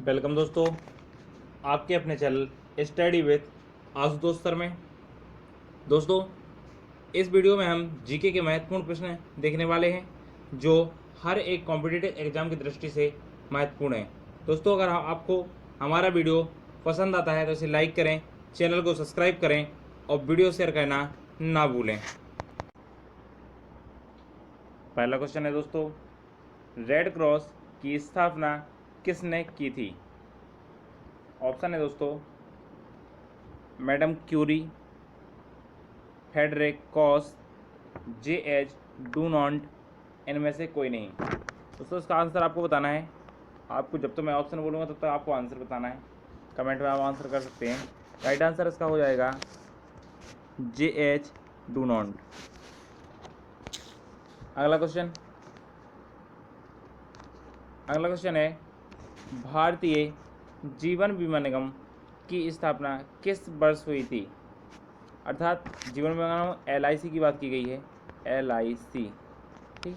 Welcome दोस्तों, आपके अपने channel study with Ashutosh sir में। दोस्तों, इस वीडियो में हम जीके के महत्वपूर्ण प्रश्न देखने वाले हैं जो हर एक कॉम्पिटिटिव एग्जाम की दृष्टि से महत्वपूर्ण है। दोस्तों, अगर आपको हमारा वीडियो पसंद आता है तो इसे लाइक करें, चैनल को सब्सक्राइब करें और वीडियो शेयर करना ना भूलें। पहला क्वेश्चन है दोस्तों, रेड क्रॉस की स्थापना किसने की थी? ऑप्शन है दोस्तों, madam Curie, Frederick Koss, J H. Dunant, इनमें से कोई नहीं। दोस्तों, इसका आंसर आपको बताना है। आपको जब तो मैं ऑप्शन बोलूँगा तब तक आपको आंसर बताना है। कमेंट में आप आंसर कर सकते हैं। राइट आंसर इसका हो जाएगा जे.एच. डूनॉन्ट। अगला क्वेश्चन है, भारतीय जीवन बीमा निगम की स्थापना किस वर्ष हुई थी? अर्थात जीवन बीमा निगम LIC की बात की गई है, LIC। ठीक,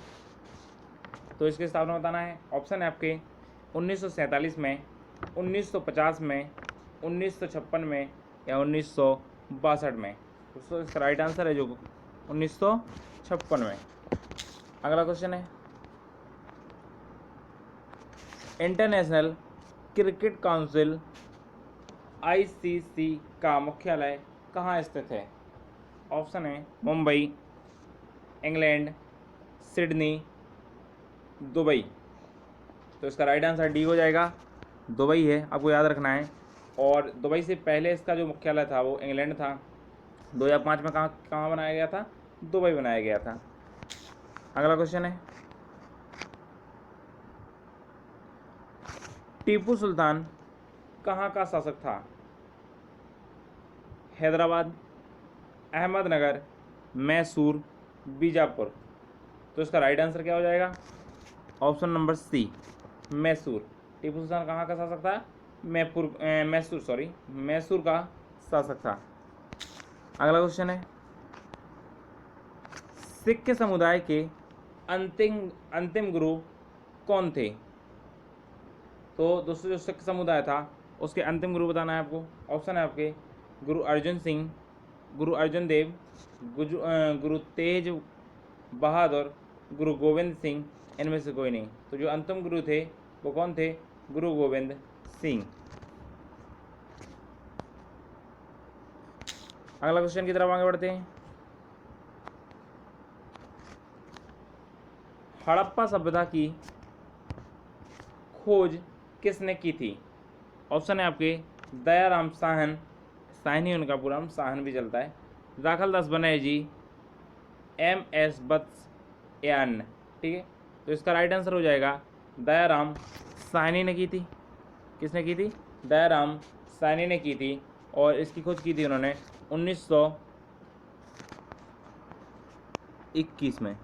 तो इसकी स्थापना बताना है। ऑप्शन है आपके 1947 में, 1950 में, 1956 में या 1962 में। दोस्तों, इसका राइट आंसर है जो 1956 में। अगला क्वेश्चन है, इंटरनेशनल क्रिकेट काउंसिल ICC का मुख्यालय कहाँ स्थित है? ऑप्शन है मुंबई, इंग्लैंड, सिडनी, दुबई। तो इसका राइट आंसर डी हो जाएगा, दुबई है, आपको याद रखना है। और दुबई से पहले इसका जो मुख्यालय था वो इंग्लैंड था। 2005 में कहाँ बनाया गया था? दुबई बनाया गया था। अगला क्वेश्चन है, टीपू सुल्तान कहाँ का शासक था? हैदराबाद, अहमदनगर, मैसूर, बीजापुर। तो इसका राइट आंसर क्या हो जाएगा? Option number C, Mysore. Tipu Sultan कहाँ का शासक था? मैसूर का शासक था। अगला क्वेश्चन है, सिख समुदाय के अंतिम गुरु कौन थे? तो दोस्तों, जो सिख समुदाय था उसके अंतिम गुरु बताना है आपको। ऑप्शन है आपके गुरु अर्जुन सिंह, गुरु अर्जुन देव, गुरु तेज बहादुर, गुरु गोविंद सिंह, इनमें से कोई नहीं। तो जो अंतिम गुरु थे वो कौन थे? गुरु गोविंद सिंह। अगला क्वेश्चन की तरफ आगे बढ़ते हैं। हड़प्पा सभ्यता की खोज किसने की थी? ऑप्शन है आपके दयाराम साहन, साहनी उनका पूरा नाम, साहन भी चलता है, राखल दास बनर्जी, MS बत्सयान। ठीक है, तो इसका राइट आंसर हो जाएगा दयाराम साहनी ने की थी। किसने की थी? दयाराम साहनी ने की थी। और इसकी खोज की थी उन्होंने 1921 में।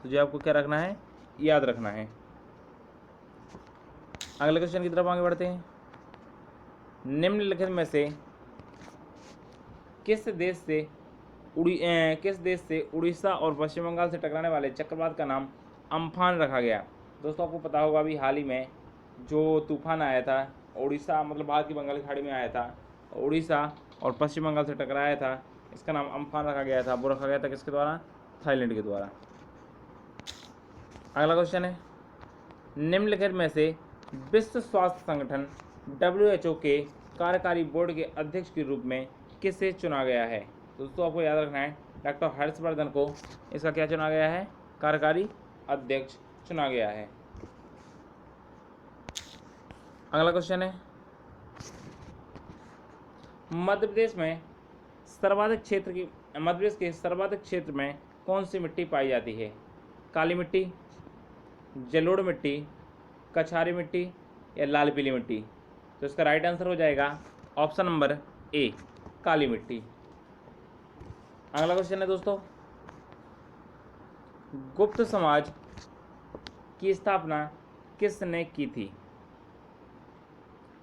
तो जो आपको क्या रखना है, याद रखना है। अगले क्वेश्चन की तरफ आगे बढ़ते हैं। निम्नलिखित में से किस देश से उड़ीसा और पश्चिम बंगाल से टकराने वाले चक्रवात का नाम अम्फान रखा गया? दोस्तों, आपको पता होगा अभी हाल ही में जो तूफान आया था, उड़ीसा मतलब भारत की बंगाल की खाड़ी में आया था, उड़ीसा और पश्चिम बंगाल से टकराया था, इसका नाम अम्फान रखा गया था। वो रखा गया था किसके द्वारा? थाईलैंड के द्वारा। अगला क्वेश्चन है, निम्नलिखित में से विश्व स्वास्थ्य संगठन WHO के कार्यकारी बोर्ड के अध्यक्ष के रूप में किसे चुना गया है? दोस्तों, आपको याद रखना है, डॉक्टर हर्षवर्धन को इसका क्या चुना गया है? कार्यकारी अध्यक्ष चुना गया है। अगला क्वेश्चन है, मध्य प्रदेश के सर्वाधिक क्षेत्र में कौन सी मिट्टी पाई जाती है? काली मिट्टी, जलोढ़ मिट्टी, कछारी मिट्टी या लाल पीली मिट्टी? तो इसका राइट आंसर हो जाएगा ऑप्शन नंबर ए, काली मिट्टी। अगला क्वेश्चन है दोस्तों, गुप्त समाज की स्थापना किसने की थी?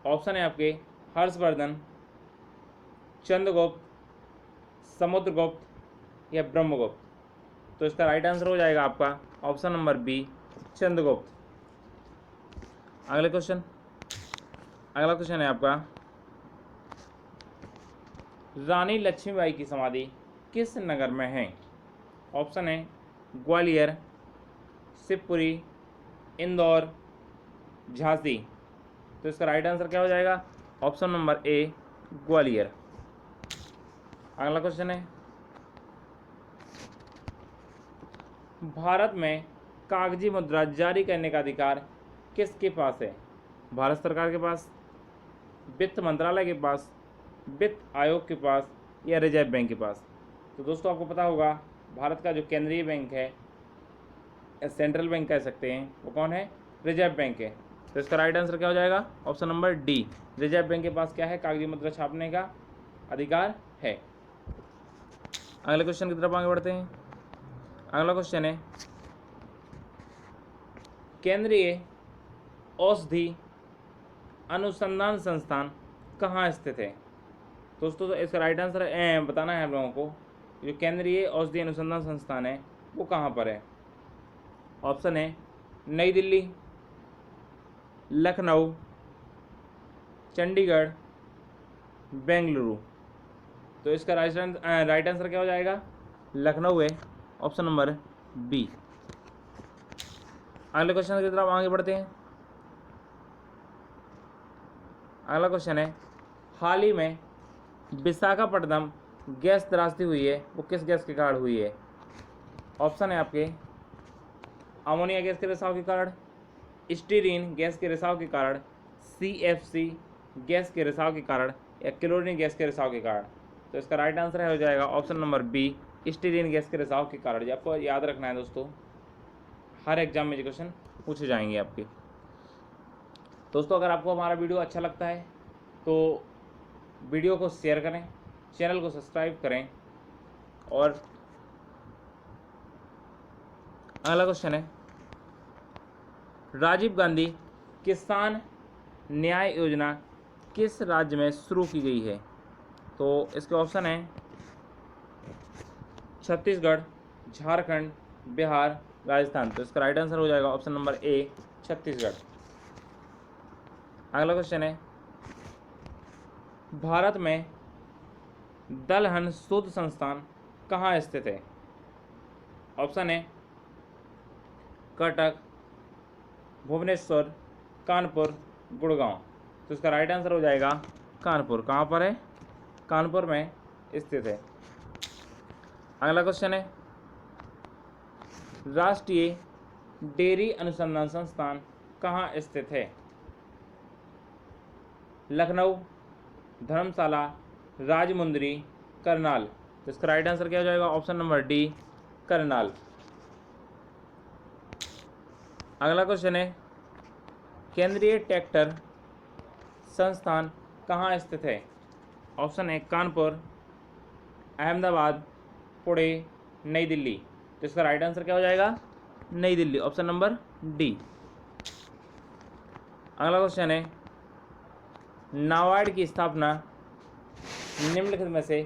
ऑप्शन है आपके हर्षवर्धन, चंद्रगुप्त, समुद्रगुप्त या ब्रह्मगुप्त। तो इसका राइट आंसर हो जाएगा आपका ऑप्शन नंबर बी, चंद्रगुप्त। अगले क्वेश्चन, अगला क्वेश्चन है आपका, रानी लक्ष्मीबाई की समाधि किस नगर में है? ऑप्शन है ग्वालियर, शिवपुरी, इंदौर, झांसी। तो इसका राइट आंसर क्या हो जाएगा? Option number A Gwalior. अगला क्वेश्चन है, भारत में कागजी मुद्रा जारी करने का अधिकार किसके पास है? भारत सरकार के पास, वित्त मंत्रालय के पास, वित्त आयोग के पास, या रिजर्व बैंक के पास? तो दोस्तों आपको पता होगा भारत का जो केंद्रीय बैंक है, सेंट्रल बैंक कह सकते हैं, वो कौन है? रिजर्व बैंक है। तो इसका राइट आंसर क्या हो जाएगा? Option number D, reserve bank के पास क्या है? कागजी मुद्रा छापने का अधिकार है। अगले क्वेश्चन की तरफ आगे बढ़ते हैं। अगला क्वेश्चन है, केंद्रीय औषधि अनुसंधान संस्थान कहाँ स्थित है? दोस्तों तो इसका राइट आंसर बताना है आप लोगों को, जो केंद्रीय औषधि अनुसंधान संस्थान है वो कहाँ पर है? ऑप्शन है नई दिल्ली, लखनऊ, चंडीगढ़, बेंगलुरु। तो इसका राइट आंसर क्या हो जाएगा? लखनऊ है, ऑप्शन नंबर बी। अगले क्वेश्चन की तरफ आगे बढ़ते हैं। अगला क्वेश्चन है, हाल ही में विशाखापट्टनम गैस त्रासदी हुई है, वो किस गैस के कारण हुई है? ऑप्शन है आपके अमोनिया गैस के रिसाव के कारण, स्टीरीन गैस के रिसाव के कारण, CFC गैस के रिसाव के कारण, या क्लोरीन गैस के रिसाव के कारण? तो इसका राइट आंसर हो जाएगा option number B, styrene gas के रिसाव के कारण। जो आपको याद रखना है दोस्तों, हर एग्जाम में जो क्वेश्चन पूछे जाएंगे आपके। दोस्तों अगर आपको हमारा वीडियो अच्छा लगता है तो वीडियो को शेयर करें, चैनल को सब्सक्राइब करें। और अगला क्वेश्चन है, राजीव गांधी किसान न्याय योजना किस राज्य में शुरू की गई है? तो इसके ऑप्शन हैं छत्तीसगढ़, झारखंड, बिहार, राजस्थान। तो इसका राइट आंसर हो जाएगा ऑप्शन नंबर ए छत्तीसगढ़। अगला क्वेश्चन है, भारत में दलहन शोध संस्थान कहाँ स्थित है? ऑप्शन है कटक, भुवनेश्वर, कानपुर, गुड़गांव। तो इसका राइट आंसर हो जाएगा कानपुर। कहाँ पर है? कानपुर में स्थित है। अगला क्वेश्चन है, राष्ट्रीय डेयरी अनुसंधान संस्थान कहाँ स्थित है? लखनऊ, धर्मशाला, राजमुंदरी, करनाल। तो इसका राइट आंसर क्या हो जाएगा? Option number D Karnal. अगला क्वेश्चन है, केंद्रीय ट्रैक्टर संस्थान कहाँ स्थित है? ऑप्शन है कानपुर, अहमदाबाद, पुणे, नई दिल्ली। तो इसका राइट आंसर क्या हो जाएगा? नई दिल्ली, ऑप्शन नंबर डी। अगला क्वेश्चन है, नाबार्ड की स्थापना निम्नलिखित में से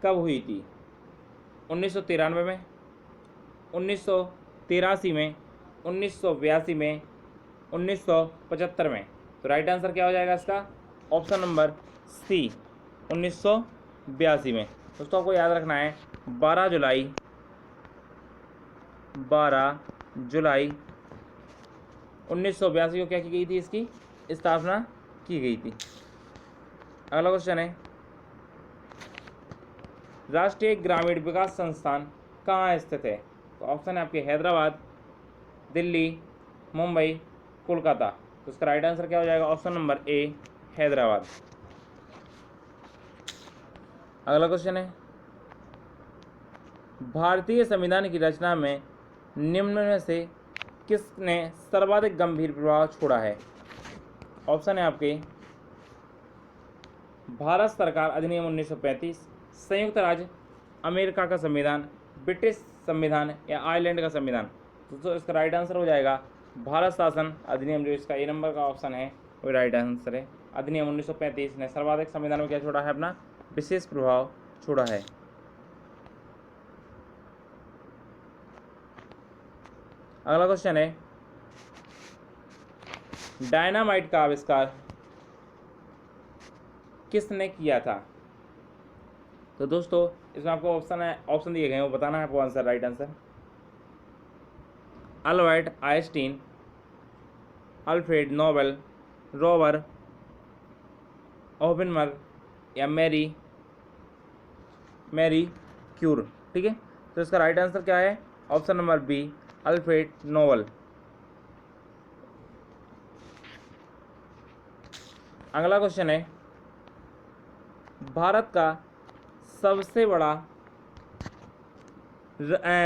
कब हुई थी? 1993 में, 1983 में, 1982 में, 1975 में? तो राइट आंसर क्या हो जाएगा इसका? ऑप्शन नंबर सी 1982 में। दोस्तों आपको याद रखना है 12 जुलाई 1982 को क्या की गई थी? इसकी स्थापना की गई थी। अगला क्वेश्चन है, राष्ट्रीय ग्रामीण विकास संस्थान कहाँ स्थित है? तो ऑप्शन है आपके हैदराबाद, दिल्ली, मुंबई, कोलकाता। तो इसका राइट आंसर क्या हो जाएगा? Option number A Hyderabad. अगला क्वेश्चन है, भारतीय संविधान की रचना में निम्न में से किसने सर्वाधिक गंभीर प्रभाव छोड़ा है? ऑप्शन है आपके भारत सरकार अधिनियम 1935, संयुक्त राज्य अमेरिका का संविधान, ब्रिटिश संविधान, या आयरलैंड का संविधान? तो इसका राइट आंसर हो जाएगा भारत शासन अधिनियम। जो इसका ए नंबर का ऑप्शन है वो राइट आंसर है। अधिनियम 1935 ने सर्वाधिक संविधान में क्या छोड़ा है? अपना विशेष प्रभाव छोड़ा है। अगला क्वेश्चन है, डायनामाइट का आविष्कार किसने किया था? तो दोस्तों इसमें आपको ऑप्शन दिए गए हैं, वो बताना है आपको answer, right answer. Albert Einstein, Alfred Nobel, Robert Oppenheimer या मैरी क्यूरी। ठीक है, तो इसका राइट आंसर क्या है? Option number B, Alfred Nobel. अगला क्वेश्चन है, भारत का सबसे बड़ा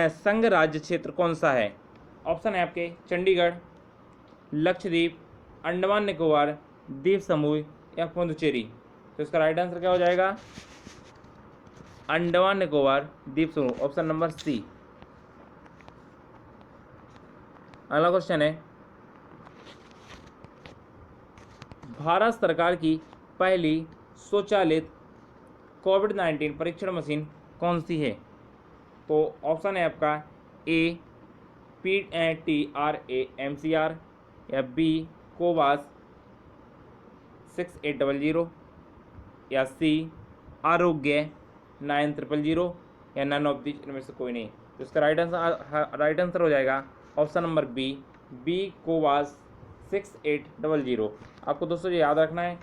संघ राज्य क्षेत्र कौन सा है? ऑप्शन है आपके चंडीगढ़, लक्षद्वीप, अंडमान निकोबार द्वीप समूह या पुडुचेरी। तो इसका राइट आंसर क्या हो जाएगा? अंडमान निकोबार द्वीप समूह, ऑप्शन नंबर सी। अगला क्वेश्चन है, भारत सरकार की पहली स्वचालित कोविड-19 परीक्षण मशीन कौन सी है? तो ऑप्शन है आपका ए PTRA-MCR या बी कोवास 6800 या सी आरोग्य 9000 या नन ऑफ दिस इनमें से कोई नहीं। तो इसका राइट आंसर हो जाएगा ऑप्शन नंबर बी कोवास 6800। आपको दोस्तों ये याद रखना है